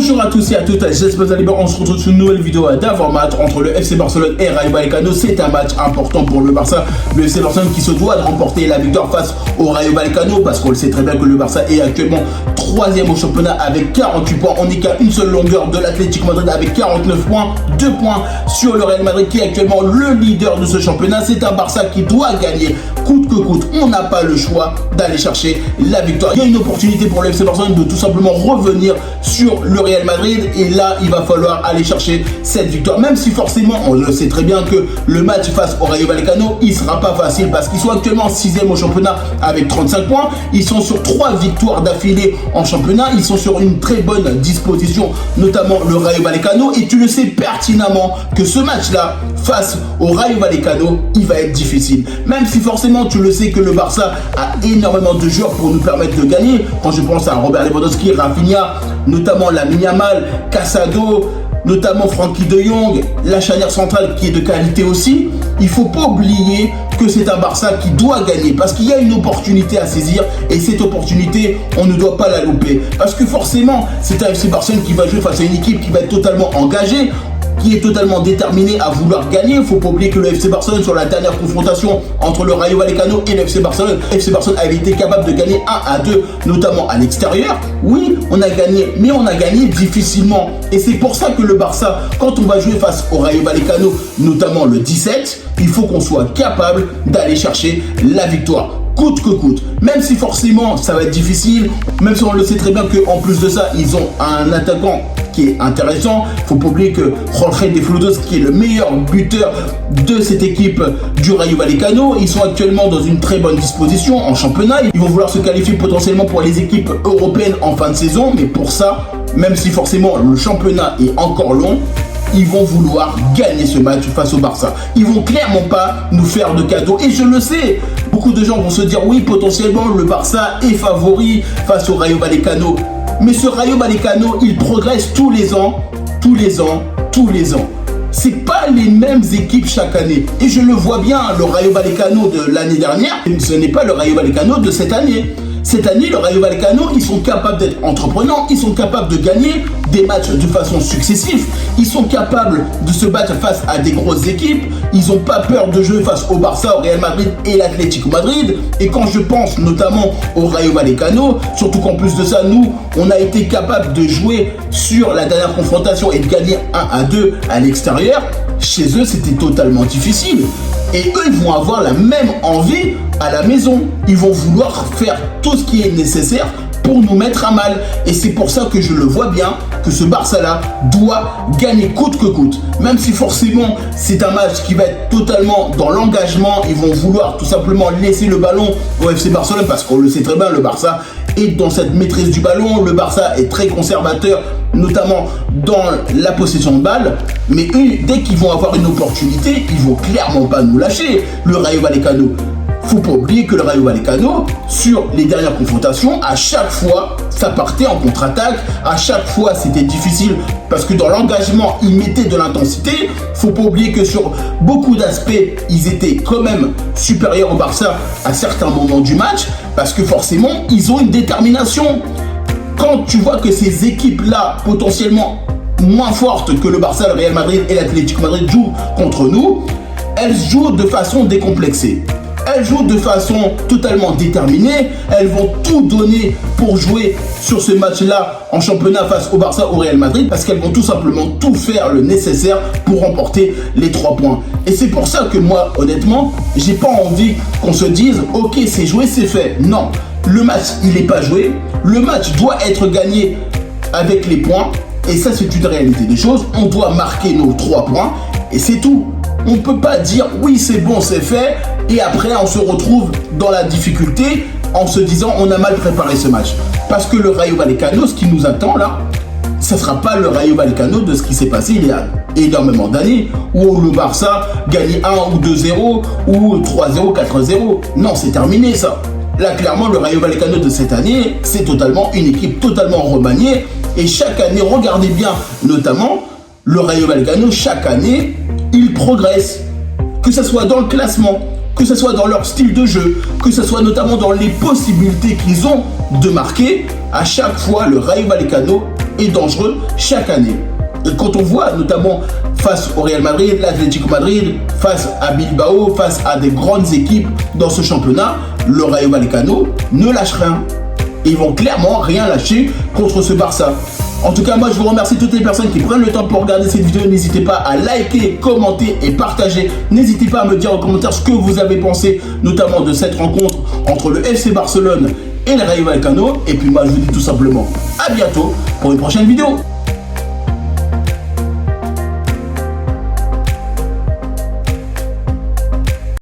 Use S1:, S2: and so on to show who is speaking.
S1: Bonjour à tous et à toutes, j'espère que vous allez bien. On se retrouve sur une nouvelle vidéo d'avant-match entre le FC Barcelone et Rayo Vallecano. C'est un match important pour le Barça. Le FC Barcelone qui se doit de remporter la victoire face au Rayo Vallecano, parce qu'on le sait très bien que le Barça est actuellement 3e au championnat avec 48 points. On n'est qu'à une seule longueur de l'Atlético Madrid avec 49 points, 2 points sur le Real Madrid qui est actuellement le leader de ce championnat. C'est un Barça qui doit gagner coûte que coûte. On n'a pas le choix d'aller chercher la victoire. Il y a une opportunité pour le FC Barcelone de tout simplement revenir sur le Real Madrid, et là il va falloir aller chercher cette victoire, même si forcément on le sait très bien que le match face au Rayo Vallecano il sera pas facile, parce qu'ils sont actuellement 6e au championnat avec 35 points, ils sont sur 3 victoires d'affilée en championnat, ils sont sur une très bonne disposition, notamment le Rayo Vallecano, et tu le sais pertinemment que ce match là face au Rayo Vallecano il va être difficile, même si forcément tu le sais que le Barça a énormément de joueurs pour nous permettre de gagner. Quand je pense à Robert Lewandowski, Rafinha, notamment Lamine Yamal, Casado, notamment Frenkie de Jong, la charnière centrale qui est de qualité aussi. Il ne faut pas oublier que c'est un Barça qui doit gagner, parce qu'il y a une opportunité à saisir, et cette opportunité, on ne doit pas la louper. Parce que forcément, c'est un FC Barcelone qui va jouer face à une équipe qui va être totalement engagée, qui est totalement déterminé à vouloir gagner. Il ne faut pas oublier que le FC Barcelone, sur la dernière confrontation entre le Rayo Vallecano et le FC Barcelone avait été capable de gagner 1-2, notamment à l'extérieur. Oui, on a gagné, mais on a gagné difficilement. Et c'est pour ça que le Barça, quand on va jouer face au Rayo Vallecano, notamment le 17, il faut qu'on soit capable d'aller chercher la victoire, coûte que coûte. Même si forcément ça va être difficile, même si on le sait très bien qu'en plus de ça, ils ont un attaquant qui est intéressant. Il ne faut pas oublier que Jorge de Frutos, qui est le meilleur buteur de cette équipe du Rayo Vallecano, ils sont actuellement dans une très bonne disposition en championnat. Ils vont vouloir se qualifier potentiellement pour les équipes européennes en fin de saison, mais pour ça, même si forcément le championnat est encore long, ils vont vouloir gagner ce match face au Barça. Ils vont clairement pas nous faire de cadeaux. Et je le sais, beaucoup de gens vont se dire oui, potentiellement le Barça est favori face au Rayo Vallecano. Mais ce Rayo Vallecano, il progresse tous les ans. C'est pas les mêmes équipes chaque année. Et je le vois bien, le Rayo Vallecano de l'année dernière, ce n'est pas le Rayo Vallecano de cette année. Cette année, le Rayo Vallecano, ils sont capables d'être entreprenants, ils sont capables de gagner des matchs de façon successive, ils sont capables de se battre face à des grosses équipes, ils n'ont pas peur de jouer face au Barça, au Real Madrid et l'Atlético Madrid. Et quand je pense notamment au Rayo Vallecano, surtout qu'en plus de ça, nous, on a été capable de jouer sur la dernière confrontation et de gagner 1-2 à l'extérieur, chez eux, c'était totalement difficile. Et eux, ils vont avoir la même envie à la maison. Ils vont vouloir faire tout ce qui est nécessaire pour nous mettre à mal. Et c'est pour ça que je le vois bien, que ce Barça-là doit gagner coûte que coûte. Même si forcément, c'est un match qui va être totalement dans l'engagement. Ils vont vouloir tout simplement laisser le ballon au FC Barcelone, parce qu'on le sait très bien, le Barça est dans cette maîtrise du ballon. Le Barça est très conservateur, notamment dans la possession de balle. Mais eux, dès qu'ils vont avoir une opportunité, ils vont clairement pas nous lâcher. Le Rayo Vallecano, faut pas oublier que le Rayo Vallecano, sur les dernières confrontations, à chaque fois, ça partait en contre-attaque. À chaque fois, c'était difficile parce que dans l'engagement, ils mettaient de l'intensité. Faut pas oublier que sur beaucoup d'aspects, ils étaient quand même supérieurs au Barça à certains moments du match, parce que forcément, ils ont une détermination. Quand tu vois que ces équipes-là, potentiellement moins fortes que le Barça, le Real Madrid et l'Atlético Madrid, jouent contre nous, elles jouent de façon décomplexée. Elles jouent de façon totalement déterminée. Elles vont tout donner pour jouer sur ce match-là en championnat face au Barça, au Real Madrid, parce qu'elles vont tout simplement tout faire le nécessaire pour remporter les 3 points. Et c'est pour ça que moi, honnêtement, j'ai pas envie qu'on se dise « Ok, c'est joué, c'est fait ». Non, le match, il n'est pas joué. Le match doit être gagné avec les points. Et ça, c'est une réalité des choses. On doit marquer nos 3 points et c'est tout. On ne peut pas dire « Oui, c'est bon, c'est fait ». Et après, on se retrouve dans la difficulté en se disant on a mal préparé ce match. Parce que le Rayo Vallecano, ce qui nous attend là, ce ne sera pas le Rayo Vallecano de ce qui s'est passé il y a énormément d'années, où le Barça gagnait 1 ou 2-0, ou 3-0, 4-0. Non, c'est terminé ça. Là, clairement, le Rayo Vallecano de cette année, c'est totalement une équipe totalement remaniée. Et chaque année, regardez bien, notamment, le Rayo Vallecano, chaque année, il progresse. Que ce soit dans le classement, que ce soit dans leur style de jeu, que ce soit notamment dans les possibilités qu'ils ont de marquer, à chaque fois le Rayo Vallecano et dangereux chaque année. Et quand on voit notamment face au Real Madrid, l'Atlético Madrid, face à Bilbao, face à des grandes équipes dans ce championnat, le Rayo Vallecano ne lâche rien. Ils vont clairement rien lâcher contre ce Barça. En tout cas, moi, je vous remercie toutes les personnes qui prennent le temps pour regarder cette vidéo. N'hésitez pas à liker, commenter et partager. N'hésitez pas à me dire en commentaire ce que vous avez pensé, notamment de cette rencontre entre le FC Barcelone et le Rayo Vallecano. Et puis moi, je vous dis tout simplement à bientôt pour une prochaine vidéo.